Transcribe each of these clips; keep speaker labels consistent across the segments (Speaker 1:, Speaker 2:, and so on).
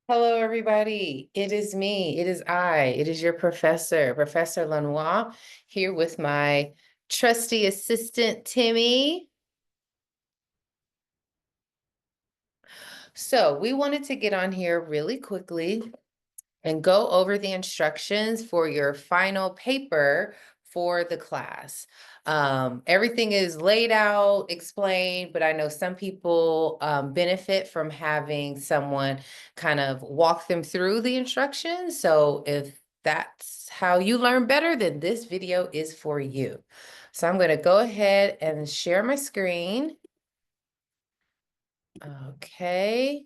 Speaker 1: Hello, everybody. It is me. It is I. It is your professor, Professor Lenoir, here with my trusty assistant, Timmy. So we wanted to get on here really quickly and go over the instructions for your final paper for the class. Everything is laid out, explained, but I know some people benefit from having someone kind of walk them through the instructions. So if that's how you learn better, then this video is for you. So I'm going to go ahead and share my screen. Okay.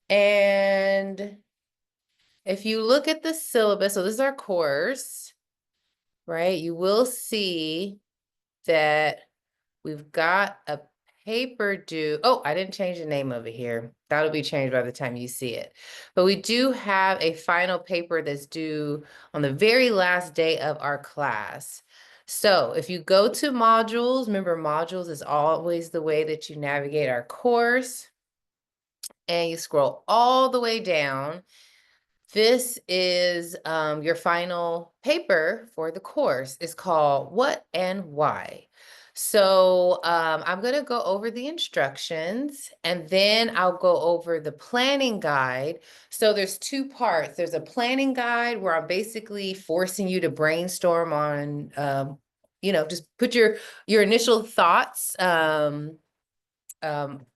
Speaker 1: And if you look at the syllabus, so this is our course, right? You will see that we've got a paper due. Oh, I didn't change the name of it here. That'll be changed by the time you see it. But we do have a final paper that's due on the very last day of our class. So if you go to modules, remember modules is always the way that you navigate our course. And you scroll all the way down. This is your final paper for the course. It's called What and Why. So I'm going to go over the instructions and then I'll go over the planning guide. So there's two parts. There's a planning guide where I'm basically forcing you to brainstorm on, just put your initial thoughts. I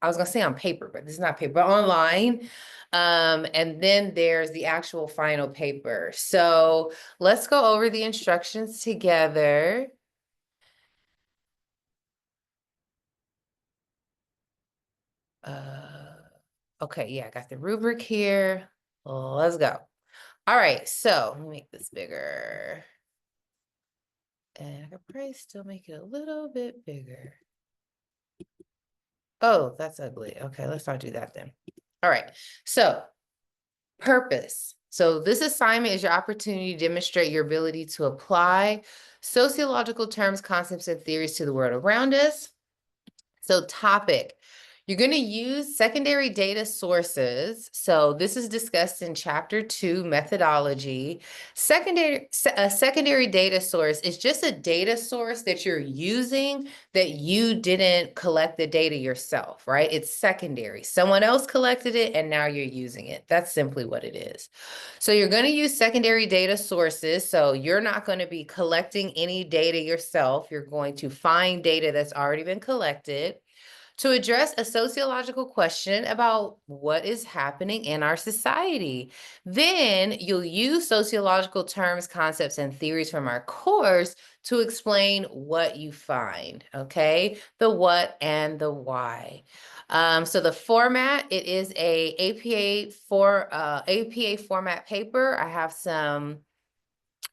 Speaker 1: was gonna say on paper, but this is not paper, but online. And then there's the actual final paper. So let's go over the instructions together. Uh, okay, yeah, I got the rubric here. Let's go. All right, so let me make this bigger. And I could probably still make it a little bit bigger. Oh, that's ugly. Okay, let's not do that then. All right, so purpose. So this assignment is your opportunity to demonstrate your ability to apply sociological terms, concepts, and theories to the world around us. So topic, you're going to use secondary data sources. So this is discussed in chapter 2, methodology. A secondary data source is just a data source that you're using that you didn't collect the data yourself, right? It's secondary. Someone else collected it and now you're using it. That's simply what it is. So you're going to use secondary data sources. So you're not going to be collecting any data yourself. You're going to find data that's already been collected to address a sociological question about what is happening in our society. Then you'll use sociological terms, concepts, and theories from our course to explain what you find, okay? The what and the why. So the format, it is a APA format paper. I have some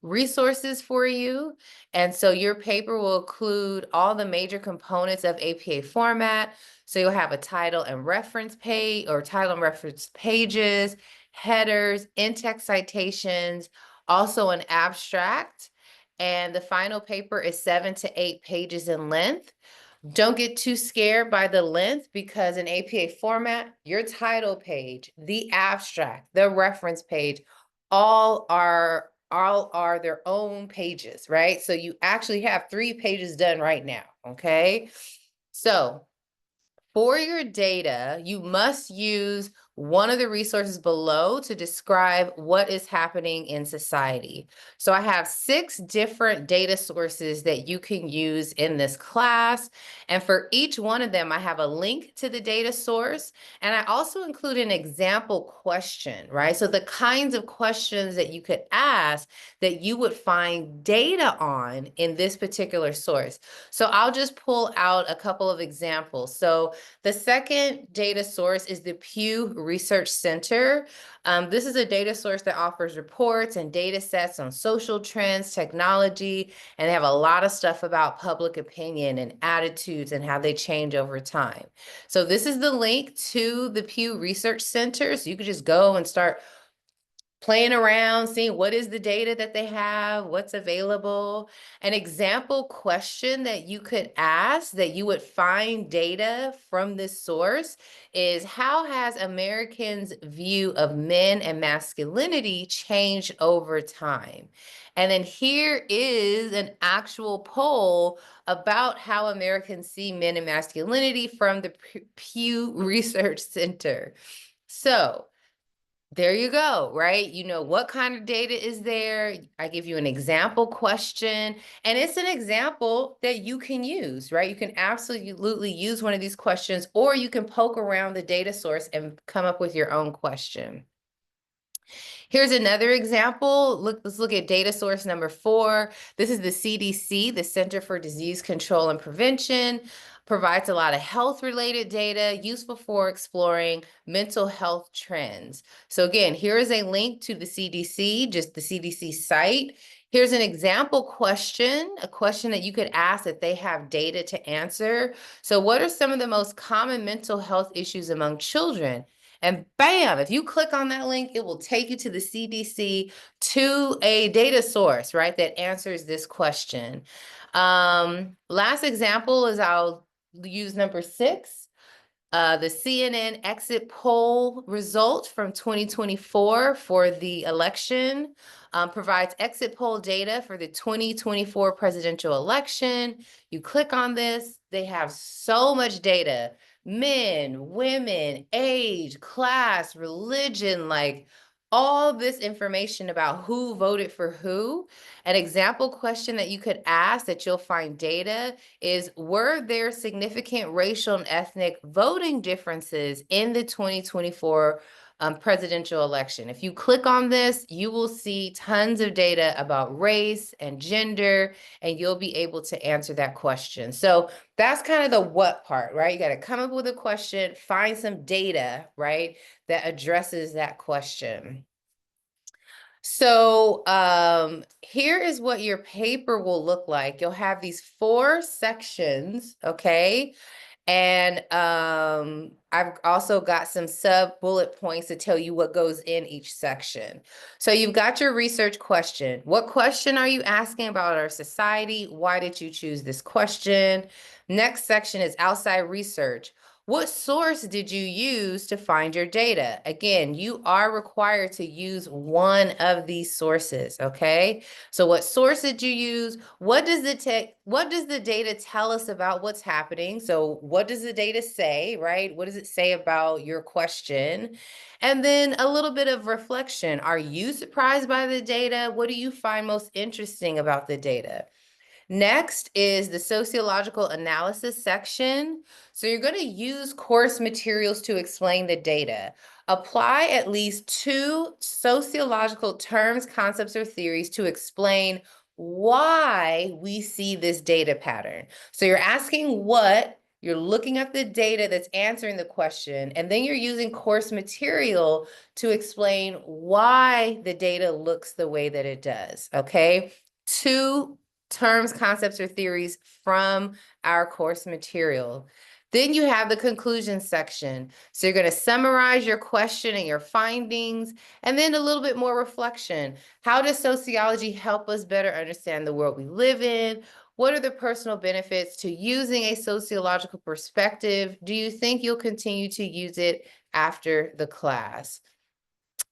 Speaker 1: resources for you. And so your paper will include all the major components of APA format. So you'll have a title and reference page or title and reference pages, headers, in-text citations, also an abstract. And the final paper is 7 to 8 pages in length. Don't get too scared by the length because in APA format, your title page, the abstract, the reference page, all are their own pages, right? So you actually have 3 pages done right now, okay? So for your data, you must use one of the resources below to describe what is happening in society. So I have 6 different data sources that you can use in this class. And for each one of them, I have a link to the data source. And I also include an example question, right? So the kinds of questions that you could ask that you would find data on in this particular source. So I'll just pull out a couple of examples. So the second data source is the Pew Research Center. This is a data source that offers reports and data sets on social trends, technology, and they have a lot of stuff about public opinion and attitudes and how they change over time. So this is the link to the Pew Research Center. So you could just go and start playing around, seeing what is the data that they have, what's available. An example question that you could ask that you would find data from this source is, how has Americans' view of men and masculinity changed over time? And then here is an actual poll about how Americans see men and masculinity from the Pew Research Center. So there you go, right? You know what kind of data is there. I give you an example question, and it's an example that you can use, right? You can absolutely use one of these questions, or you can poke around the data source and come up with your own question. Here's another example. Let's look at data source number 4. This is the CDC, the Center for Disease Control and Prevention. Provides a lot of health-related data useful for exploring mental health trends. So again, here is a link to the CDC, just the CDC site. Here's an example question, a question that you could ask that they have data to answer. So what are some of the most common mental health issues among children? And bam, if you click on that link, it will take you to the CDC, to a data source, right, that answers this question. Last example is, I'll use number 6. The CNN exit poll result from 2024 for the election provides exit poll data for the 2024 presidential election. You click on this, they have so much data. Men, women, age, class, religion, like all this information about who voted for who. An example question that you could ask that you'll find data is, were there significant racial and ethnic voting differences in the 2024 presidential election? If you click on this, you will see tons of data about race and gender, and you'll be able to answer that question. So that's kind of the what part, right? You got to come up with a question, find some data, right, that addresses that question. So here is what your paper will look like. You'll have these 4 sections, okay? And I've also got some sub bullet points to tell you what goes in each section. So you've got your research question. What question are you asking about our society? Why did you choose this question? Next section is outside research. What source did you use to find your data? Again, you are required to use one of these sources, okay? So what source did you use? What does the data tell us about what's happening? So what does the data say, right? What does it say about your question? And then a little bit of reflection. Are you surprised by the data? What do you find most interesting about the data? Next is the sociological analysis section. So you're going to use course materials to explain the data. Apply at least 2 sociological terms, concepts, or theories to explain why we see this data pattern. So you're asking what, you're looking at the data that's answering the question, and then you're using course material to explain why the data looks the way that it does, okay? 2 terms, concepts, or theories from our course material. Then you have the conclusion section. So you're going to summarize your question and your findings, and then a little bit more reflection. How does sociology help us better understand the world we live in? What are the personal benefits to using a sociological perspective? Do you think you'll continue to use it after the class?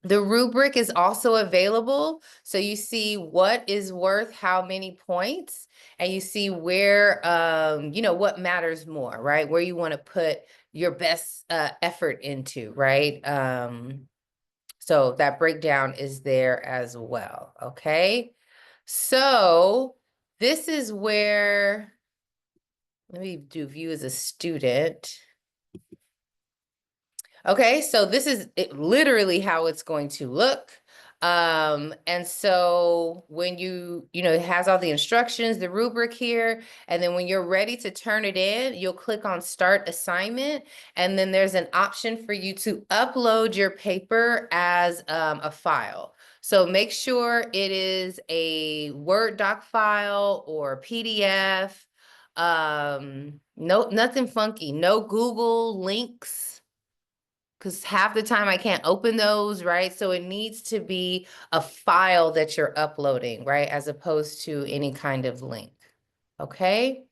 Speaker 1: The rubric is also available. So you see what is worth how many points, and you see where, what matters more, right? Where you want to put your best effort into, right? So that breakdown is there as well, okay? So this is where, let me do view as a student. Okay, so this is literally how it's going to look. And so when it has all the instructions, the rubric here, and then when you're ready to turn it in, you'll click on Start Assignment, and then there's an option for you to upload your paper as a file. So make sure it is a Word doc file or PDF. No, nothing funky, no Google links. because half the time I can't open those, right? So it needs to be a file that you're uploading, right? As opposed to any kind of link, okay?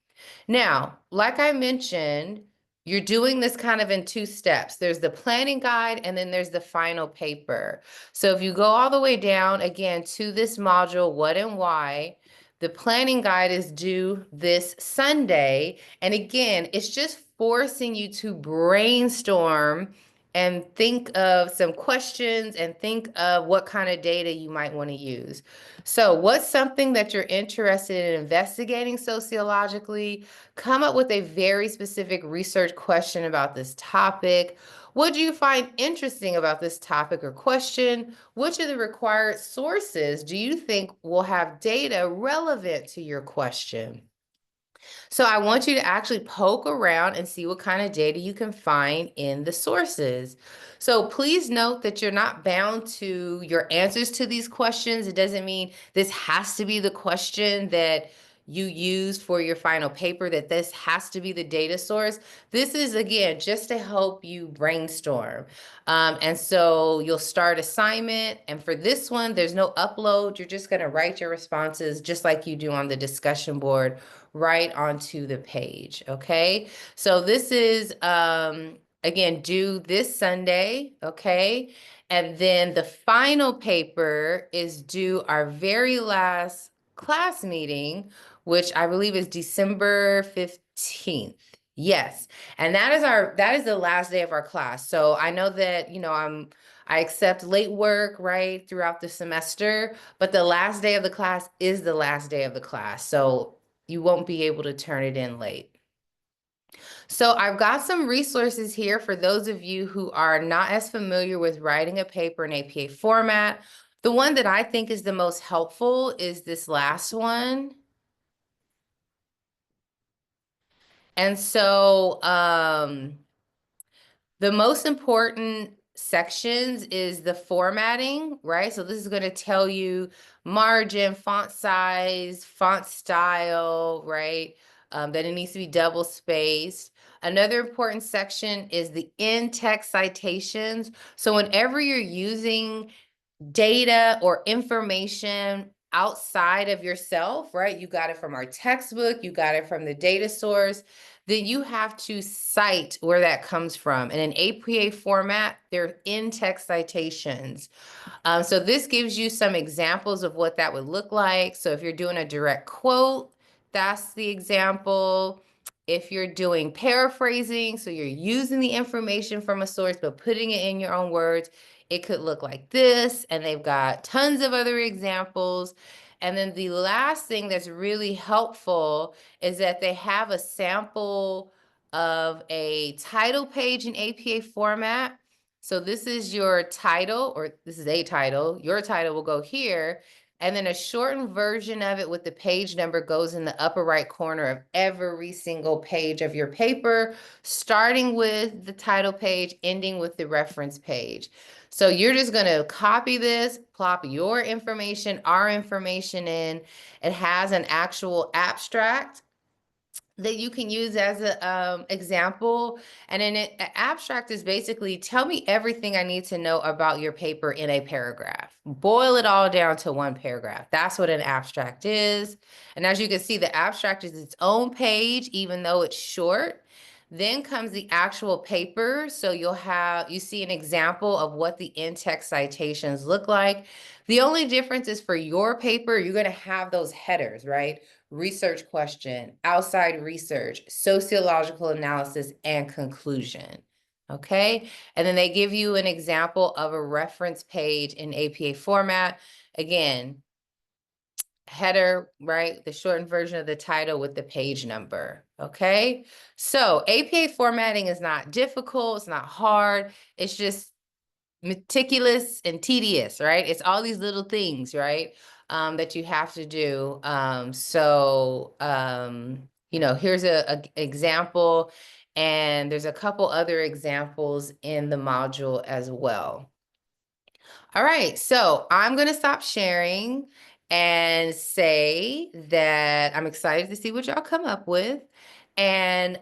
Speaker 1: Now, like I mentioned, you're doing this kind of in two steps. There's the planning guide and then there's the final paper. So if you go all the way down again to this module, what and why, the planning guide is due this Sunday. And again, it's just forcing you to brainstorm and think of some questions and think of what kind of data you might want to use. So what's something that you're interested in investigating sociologically? Come up with a very specific research question about this topic. What do you find interesting about this topic or question? Which of the required sources do you think will have data relevant to your question? So I want you to actually poke around and see what kind of data you can find in the sources. So please note that you're not bound to your answers to these questions. It doesn't mean this has to be the question that you use for your final paper, that this has to be the data source. This is, again, just to help you brainstorm. And so you'll start assignment. And for this one, there's no upload. You're just going to write your responses just like you do on the discussion board right onto the page, okay? So this is, again, due this Sunday, okay? And then the final paper is due our very last class meeting, which I believe is December 15th. Yes, and that is the last day of our class. So I know that, I accept late work, right, throughout the semester, but the last day of the class is the last day of the class. So you won't be able to turn it in late. So I've got some resources here for those of you who are not as familiar with writing a paper in APA format. The one that I think is the most helpful is this last one. And so the most important sections is the formatting, right? So this is going to tell you margin, font size, font style, right? That it needs to be double spaced. Another important section is the in-text citations. So whenever you're using data or information outside of yourself, right? You got it from our textbook, you got it from the data source, then you have to cite where that comes from. And in APA format, they're in-text citations. So this gives you some examples of what that would look like. So if you're doing a direct quote, that's the example. If you're doing paraphrasing, so you're using the information from a source, but putting it in your own words, it could look like this. And they've got tons of other examples. And then the last thing that's really helpful is that they have a sample of a title page in APA format. So this is your title, or this is a title. Your title will go here. And then a shortened version of it with the page number goes in the upper right corner of every single page of your paper, starting with the title page, ending with the reference page. So you're just going to copy this, plop your information, our information in. It has an actual abstract that you can use as an example. And an abstract is basically, tell me everything I need to know about your paper in a paragraph. Boil it all down to one paragraph. That's what an abstract is. And as you can see, the abstract is its own page, even though it's short. Then comes the actual paper. So you see an example of what the in-text citations look like. The only difference is for your paper, you're going to have those headers, right? Research question, outside research, sociological analysis, and conclusion. Okay, and then they give you an example of a reference page in APA format. Again, header, right? The shortened version of the title with the page number. Okay, so APA formatting is not difficult, it's not hard, it's just meticulous and tedious, right? It's all these little things, right? That you have to do. Here's a example, and there's a couple other examples in the module as well. All right, so I'm gonna stop sharing and say that I'm excited to see what y'all come up with. And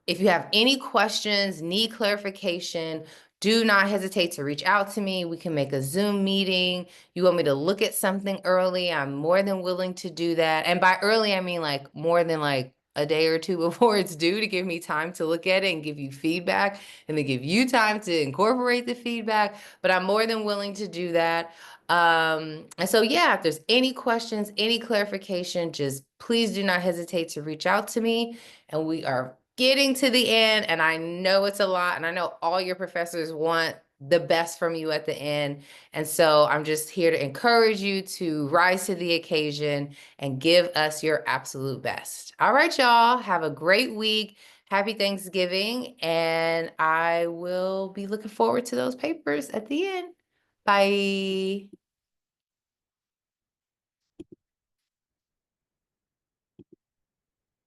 Speaker 1: if you have any questions, need clarification, do not hesitate to reach out to me. We can make a Zoom meeting. You want me to look at something early? I'm more than willing to do that. And by early, I mean like more than like a day or two before it's due, to give me time to look at it and give you feedback, and to give you time to incorporate the feedback. But I'm more than willing to do that. And so, yeah, if there's any questions, any clarification, just please do not hesitate to reach out to me. And we are getting to the end, and I know it's a lot, and I know all your professors want the best from you at the end. And so I'm just here to encourage you to rise to the occasion and give us your absolute best. All right, y'all, have a great week. Happy Thanksgiving, and I will be looking forward to those papers at the end. Bye.